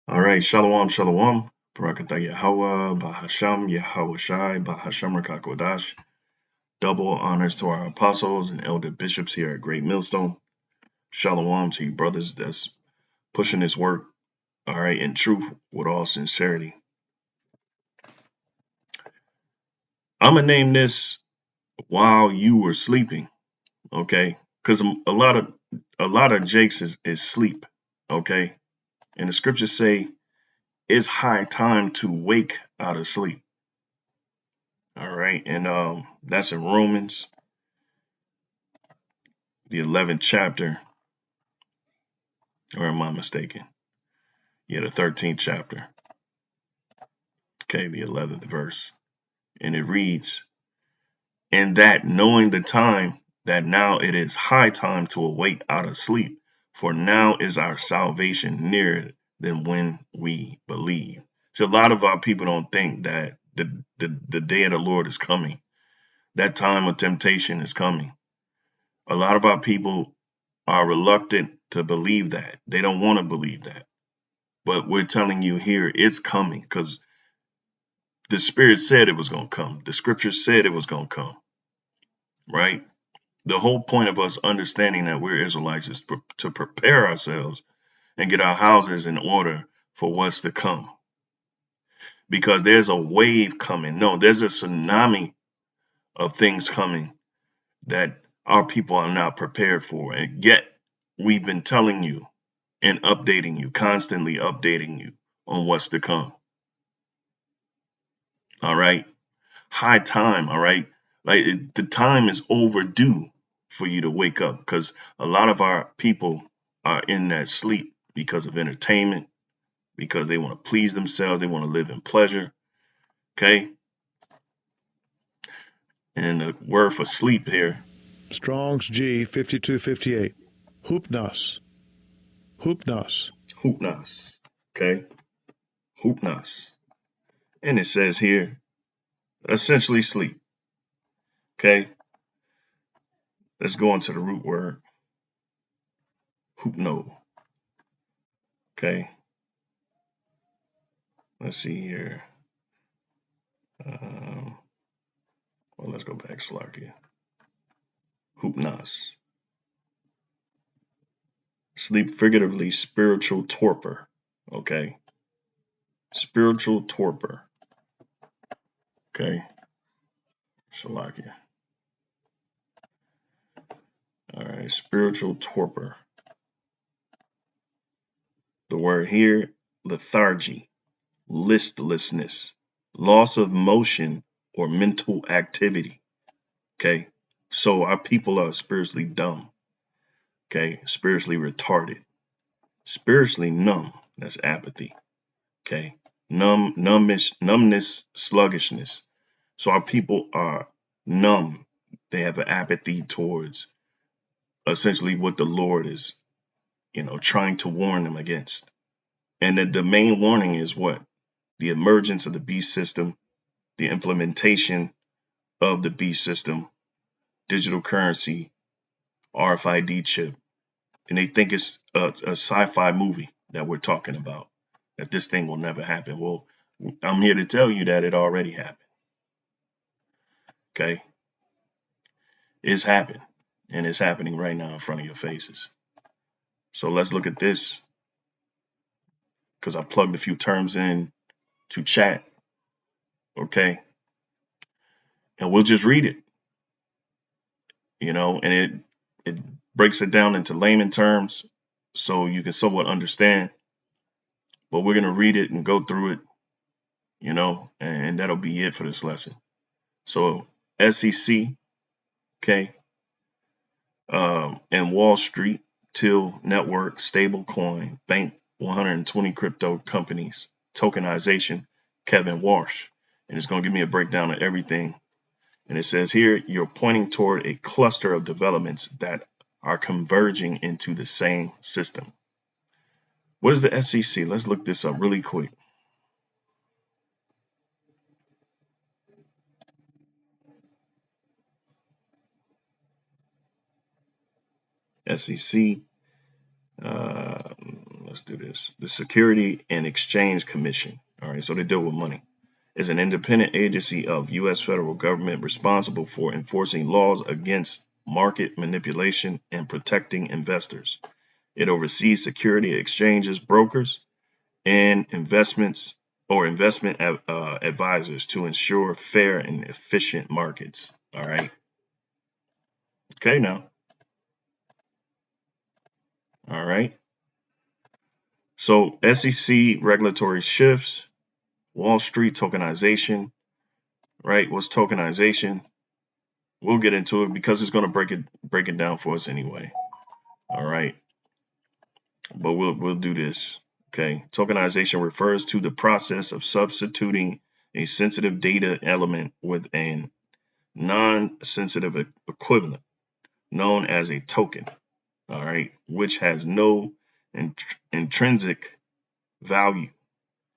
All right, Shalom, Shalom. Barakatah Yahweh, Bahasham, Yahweh Shai, Bahasham Rakakwadash. Double honors to our apostles and elder bishops here at Great Millstone. Shalom to you brothers that's pushing this work, all right, in truth with all sincerity. I'm going to name this While You Were Sleeping, okay? Because a lot of Jakes is sleep, okay? And the scriptures say it's high time to wake out of sleep. All right, and that's in Romans, the 11th chapter, or am I mistaken? Yeah, the 13th chapter. Okay, the 11th verse. And it reads, "And that knowing the time, that now it is high time to awake out of sleep, for now is our salvation nearer than when we believe." So a lot of our people don't think that the day of the Lord is coming. That time of temptation is coming. A lot of our people are reluctant to believe that. They don't want to believe that. But we're telling you here it's coming because the Spirit said it was going to come. The scripture said it was going to come, right? The whole point of us understanding that we're Israelites is to prepare ourselves and get our houses in order for what's to come. Because there's a wave coming. No, there's a tsunami of things coming that our people are not prepared for. And yet we've been telling you and updating you, constantly updating you on what's to come. All right. High time. All right. The time is overdue for you to wake up because a lot of our people are in that sleep because of entertainment, because they want to please themselves. They want to live in pleasure. Okay. And the word for sleep here, Strong's G 5258. Hupnos. Hupnos. hupnas. Okay. Hupnas. And it says here, essentially sleep. Okay. Let's go into the root word, hupno. Okay. Let's see here. Well, let's go back. Slakia. Hupnas. Sleep, figuratively, spiritual torpor. Okay. Spiritual torpor. Okay. Shalakia. All right. Spiritual torpor. The word here, lethargy, listlessness, loss of motion or mental activity. Okay. So our people are spiritually dumb. Okay. Spiritually retarded. Spiritually numb. That's apathy. Okay. Numbness, sluggishness. So our people are numb. They have an apathy towards essentially what the Lord is, trying to warn them against. And the main warning is what? The emergence of the beast system, the implementation of the beast system, digital currency, RFID chip. And they think it's a sci-fi movie that we're talking about, that this thing will never happen. Well, I'm here to tell you that it already happened. Okay. It's happened. And it's happening right now in front of your faces. So let's look at this because I plugged a few terms in to chat. Okay. And we'll just read it, and it breaks it down into layman terms so you can somewhat understand. But we're going to read it and go through it, and that'll be it for this lesson. So SEC, okay, and Wall Street, Till Network, Stablecoin, Bank 120 crypto companies, tokenization, Kevin Walsh. And it's going to give me a breakdown of everything. And it says here, you're pointing toward a cluster of developments that are converging into the same system. What is the SEC? Let's look this up really quick. SEC. let's do this. The Security and Exchange Commission. All right, so they deal with money. Is an independent agency of U.S. federal government responsible for enforcing laws against market manipulation and protecting investors. It oversees security exchanges, brokers, and investment advisors to ensure fair and efficient markets. All right. Okay, now. All right. So SEC regulatory shifts, Wall Street tokenization, right? What's tokenization? We'll get into it because it's going to break it down for us anyway. All right. But we'll do this. Okay. Tokenization refers to the process of substituting a sensitive data element with a non-sensitive equivalent known as a token. All right, which has no intrinsic value.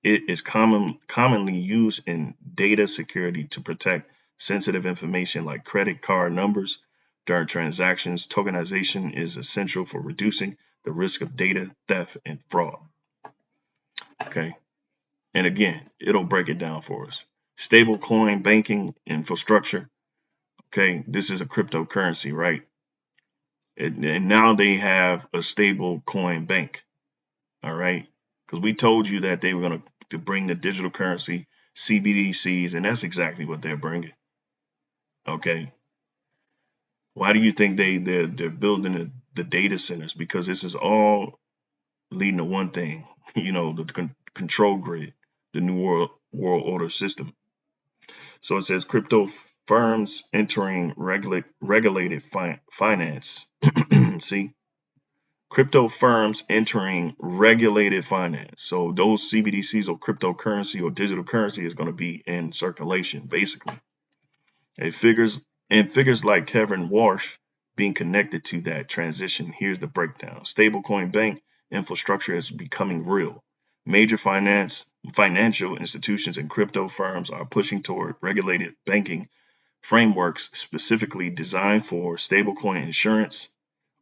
It is commonly used in data security to protect sensitive information like credit card numbers during transactions. Tokenization is essential for reducing the risk of data theft and fraud. Okay. And again, it'll break it down for us. Stablecoin banking infrastructure. Okay. This is a cryptocurrency, right? And now they have a stable coin bank. All right. Because we told you that they were going to bring the digital currency, CBDCs, and that's exactly what they're bringing. Okay. Why do you think they're building the data centers? Because this is all leading to one thing, the control grid, the new world order system. So it says crypto firms entering regulated finance. See, crypto firms entering regulated finance. So those CBDCs or cryptocurrency or digital currency is going to be in circulation, basically. Figures like Kevin Walsh being connected to that transition. Here's the breakdown. Stablecoin bank infrastructure is becoming real. Major financial institutions and crypto firms are pushing toward regulated banking frameworks specifically designed for stablecoin insurance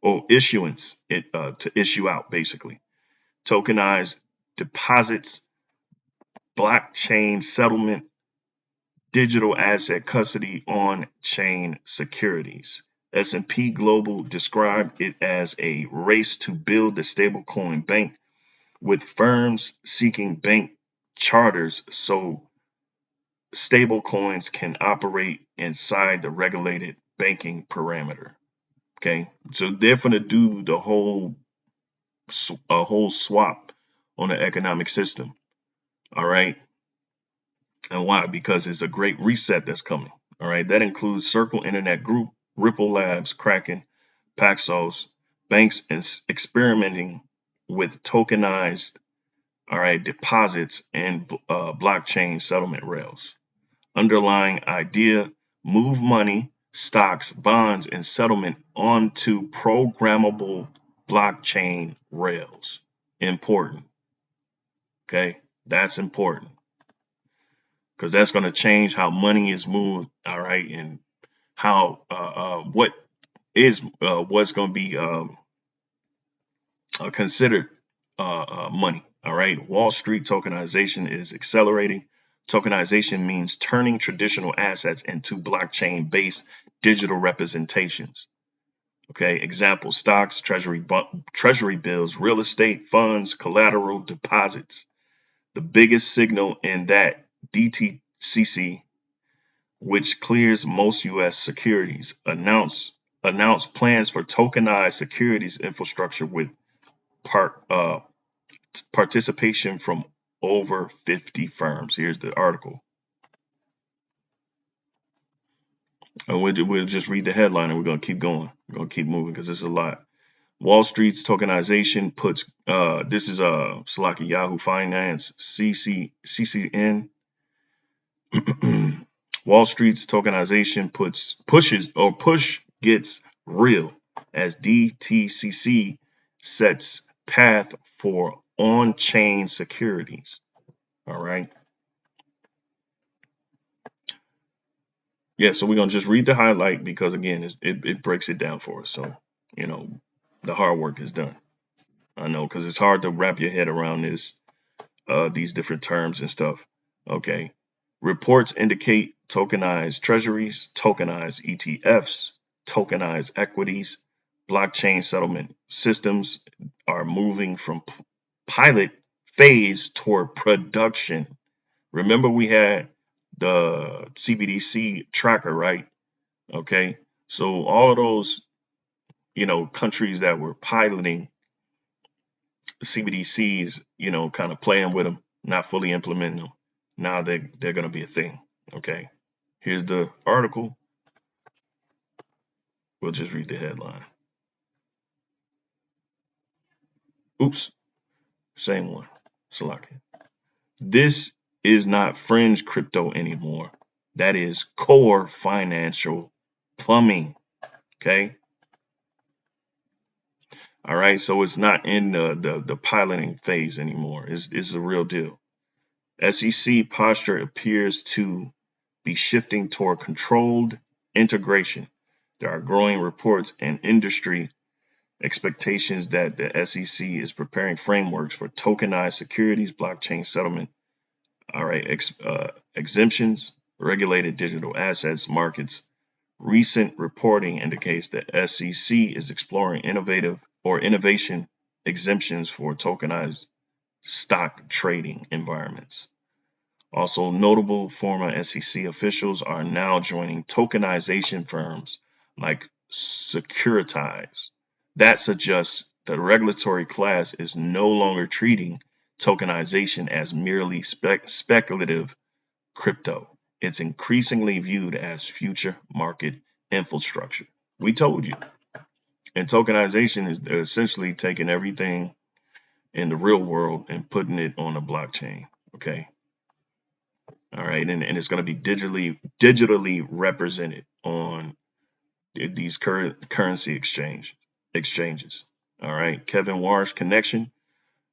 or issuance to issue out, basically. Tokenized deposits, blockchain settlement, digital asset custody, on-chain securities. S&P Global described it as a race to build the stablecoin bank, with firms seeking bank charters so stablecoins can operate inside the regulated banking parameter. Okay, so they're going to do the whole swap on the economic system. All right. And why? Because it's a great reset that's coming. All right. That includes Circle Internet Group, Ripple Labs, Kraken, Paxos, banks experimenting with tokenized, deposits and blockchain settlement rails. Underlying idea: move money, stocks, bonds, and settlement onto programmable blockchain rails. Important. Okay, that's important because that's going to change how money is moved. All right, and how what's going to be considered money. All right, Wall Street tokenization is accelerating. Tokenization means turning traditional assets into blockchain-based digital representations. Okay, example: stocks, treasury bills, real estate, funds, collateral, deposits. The biggest signal in that DTCC, which clears most U.S. securities, announced plans for tokenized securities infrastructure with participation from over 50 firms. Here's the article. And we'll just read the headline and we're going to keep going. We're going to keep moving because there's a lot. Wall Street's tokenization puts, this is Salaki Yahoo Finance, CCN. Wall Street's tokenization push gets real as DTCC sets path for on-chain securities. All right. Yeah, so we're going to just read the highlight because, again, it breaks it down for us. So, the hard work is done. I know, because it's hard to wrap your head around these different terms and stuff. Okay. Reports indicate tokenized treasuries, tokenized ETFs, tokenized equities, blockchain settlement systems are moving from pilot phase toward production. Remember, we had the CBDC tracker, right? Okay. So all of those, countries that were piloting CBDCs, kind of playing with them, not fully implementing them. Now they're going to be a thing. Okay. Here's the article. We'll just read the headline. Oops. Same one. Salaki. This is not fringe crypto anymore. That is core financial plumbing. Okay. All right. So it's not in the piloting phase anymore. It's a real deal. SEC posture appears to be shifting toward controlled integration. There are growing reports and industry expectations that the SEC is preparing frameworks for tokenized securities, blockchain settlement, exemptions, regulated digital assets markets. Recent reporting indicates that SEC is exploring innovation exemptions for tokenized stock trading environments. Also notable, former SEC officials are now joining tokenization firms like Securitize. That suggests the regulatory class is no longer treating tokenization as merely speculative crypto. It's increasingly viewed as future market infrastructure. We told you. And tokenization is essentially taking everything in the real world and putting it on a blockchain. Okay. All right. And it's going to be digitally represented on these currency exchanges. All right. Kevin Warsh connection.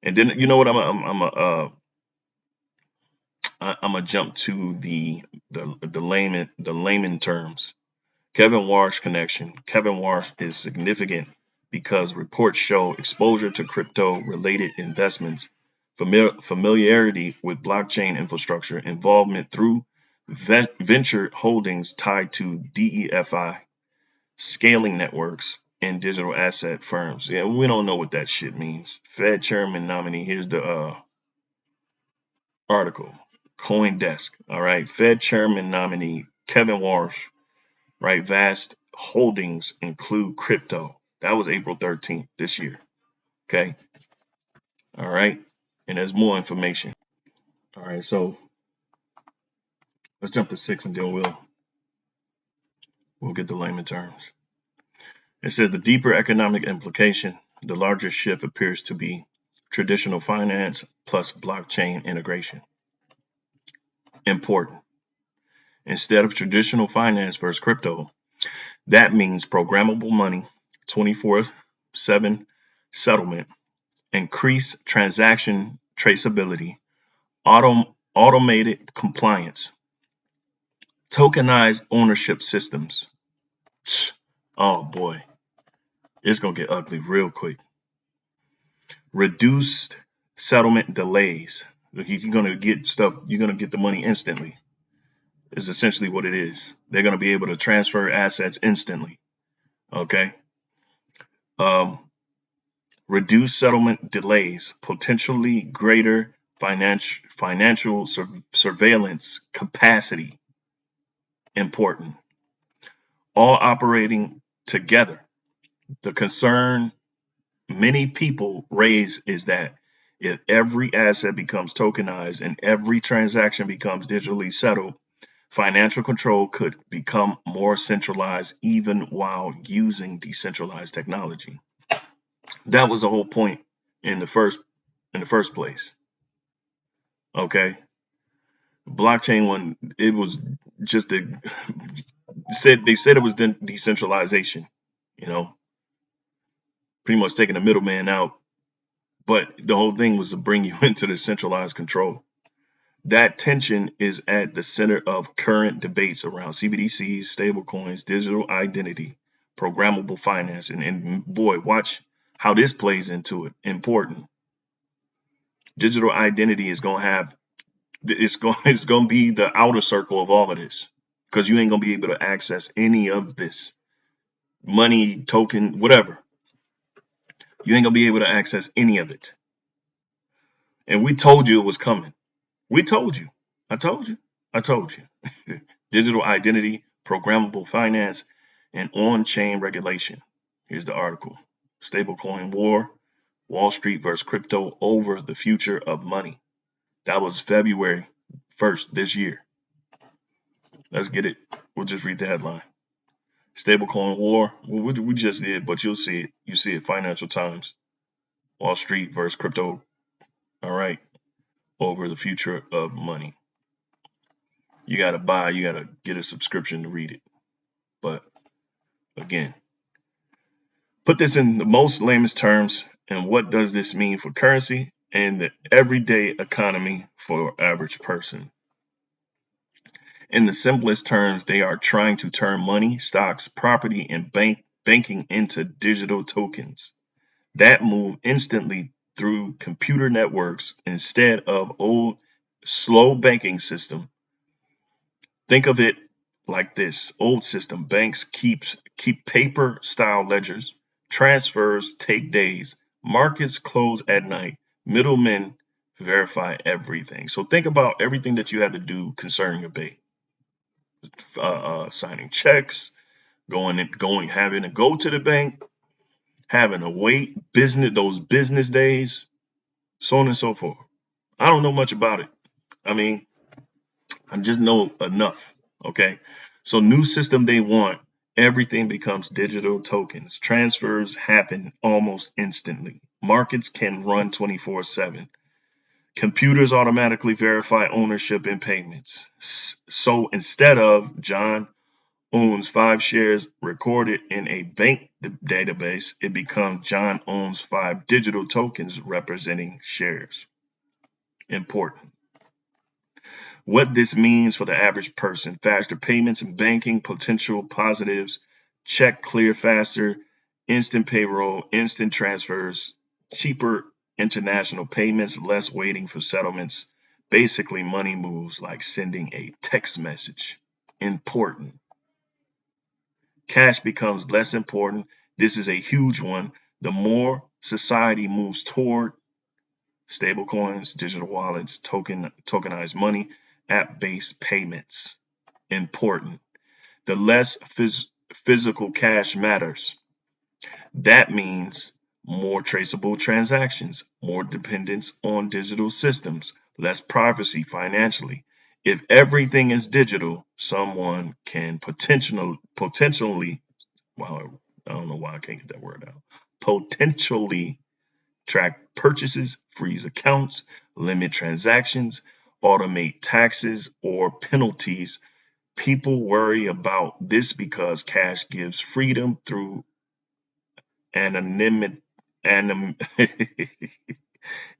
And then, you know what? I'm gonna jump to the layman terms. Kevin Warsh connection. Kevin Warsh is significant because reports show exposure to crypto-related investments, familiarity with blockchain infrastructure, involvement through venture holdings tied to DeFi, scaling networks, and digital asset firms. Yeah, we don't know what that shit means. Fed chairman nominee. Here's the article. CoinDesk. All right. Fed chairman nominee Kevin Warsh. Right. Vast holdings include crypto. That was April 13th this year. Okay. All right. And there's more information. All right. So let's jump to 6 and then we'll get the layman terms. It says the deeper economic implication, the larger shift appears to be traditional finance plus blockchain integration. Important. Instead of traditional finance versus crypto, that means programmable money, 24/7 settlement, increased transaction traceability, automated compliance, tokenized ownership systems. Oh boy, it's going to get ugly real quick. Reduced settlement delays. You're going to get the money instantly. Is essentially what it is. They're going to be able to transfer assets instantly. Okay. Reduce settlement delays, potentially greater financial surveillance capacity. Important. All operating together. The concern many people raise is that if every asset becomes tokenized and every transaction becomes digitally settled, financial control could become more centralized even while using decentralized technology. That was the whole point in the first place. Okay. Blockchain one, it was just they said it was decentralization, pretty much taking the middleman out. But the whole thing was to bring you into the centralized control. That tension is at the center of current debates around CBDCs, stablecoins, digital identity, programmable finance, and boy, watch how this plays into it. Important. Digital identity is going to have, it's going to be the outer circle of all of this, because you ain't going to be able to access any of this money, token, whatever. You ain't going to be able to access any of it. And we told you it was coming. We told you. I told you. I told you. Digital identity, programmable finance, and on-chain regulation. Here's the article. Stablecoin war, Wall Street versus crypto over the future of money. That was February 1st this year. Let's get it. We'll just read the headline. Stablecoin war. Well, we just did, but you'll see it. You see it. Financial Times. Wall Street versus crypto. All right. Over the future of money. You got to buy. You got to get a subscription to read it. But again, put this in the most layman's terms. And what does this mean for currency and the everyday economy for average person? In the simplest terms, they are trying to turn money, stocks, property, and banking into digital tokens that move instantly through computer networks instead of old, slow banking system. Think of it like this. Old system banks keep paper style ledgers, transfers take days, markets close at night, middlemen verify everything. So think about everything that you have to do concerning your bank. Signing checks, having to go to the bank, having to wait those business days, so on and so forth. I don't know much about it. I mean, I just know enough. Okay. So new system they want, everything becomes digital tokens. Transfers happen almost instantly. Markets can run 24/7. Computers automatically verify ownership and payments. So instead of John owns 5 shares recorded in a bank database, it becomes John owns 5 digital tokens representing shares. Important. What this means for the average person: faster payments and banking, potential positives: check clear faster, instant payroll, instant transfers, cheaper international payments, less waiting for settlements. Basically, money moves like sending a text message. Important. Cash becomes less important. This is a huge one. The more society moves toward stablecoins, digital wallets, tokenized money, app-based payments. Important. The less physical cash matters. That means more traceable transactions, more dependence on digital systems, less privacy financially. If everything is digital, someone can potentially, wow, I don't know why I can't get that word out, potentially track purchases, freeze accounts, limit transactions, automate taxes or penalties. People worry about this because cash gives freedom through anonymity.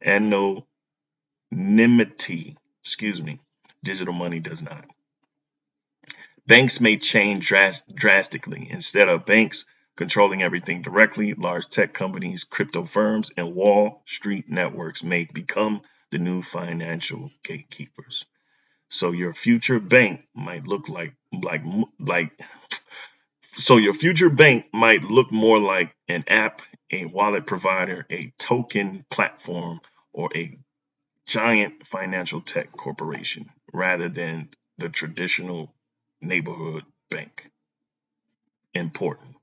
Anonymity. Excuse me. Digital money does not. Banks may change drastically. Instead of banks controlling everything directly, large tech companies, crypto firms, and Wall Street networks may become the new financial gatekeepers. So your future bank might look your future bank might look more like an app, a wallet provider, a token platform, or a giant financial tech corporation rather than the traditional neighborhood bank. Important.